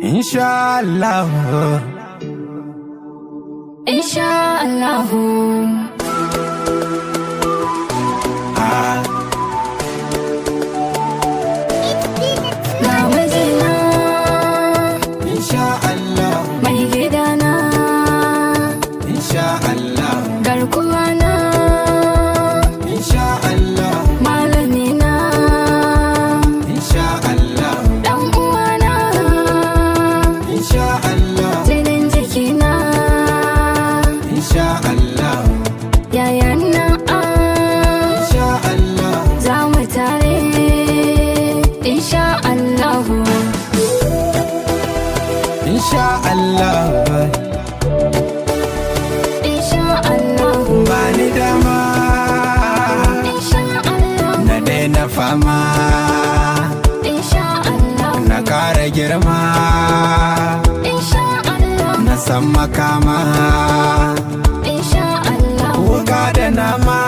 Inshallah, Inshallah. Na mijina, Inshallah, mai gidana, Inshallah, garkuwana, Inshallah, malamina, Inshallah, ɗan uwana, Inshallah, jinin jikina, Inshallah, yayana, Inshallah, za mu tare, Inshallah. Inshallah, Inshallah. bani dama Inshallah. na daina fama Inshallah. na kara girma Inshallah. na san makama Inshallah. wuka da nama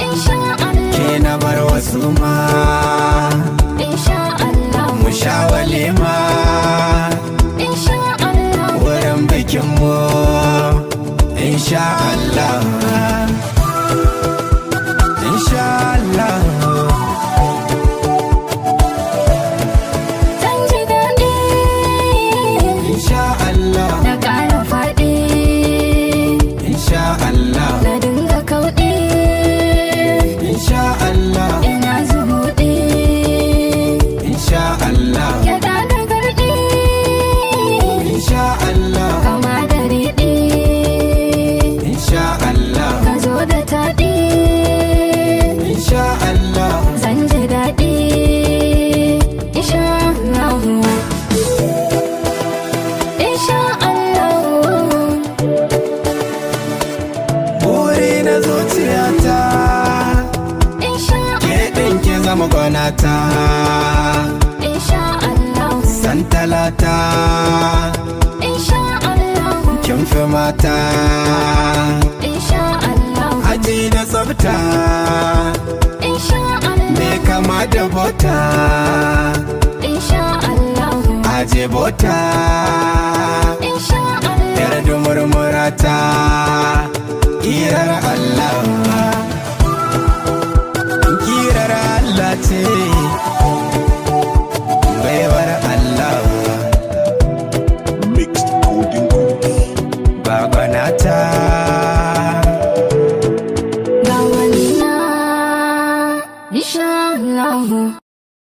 Inshallah. ke na bar wasu ma Inshallah. mu sha walima Inshallah. wurin bikinmu Inshallah, Inshallah, Zan ji daɗi Inshallah, na ƙara faɗi, Inshallah, na dinga kauɗi, Inshallah, ina zumuɗi, Inshallah, gyaɗa da garɗi, Inshallah, kama da riɗi, Inshallah, ka zo da taɗi, Inshallah, zan ji daɗi, Inshallah. Inshallah. buri na zuciyata Inshallah. ke ɗin ki zama gwanata Inshallah. san talata Inshallah. kin fi mata Inshallah. aji da tsafta Inshallah. me kama da bota Inshallah. aje bota Inshallah. yar dumurmurata kirar Allah kirar Allah ce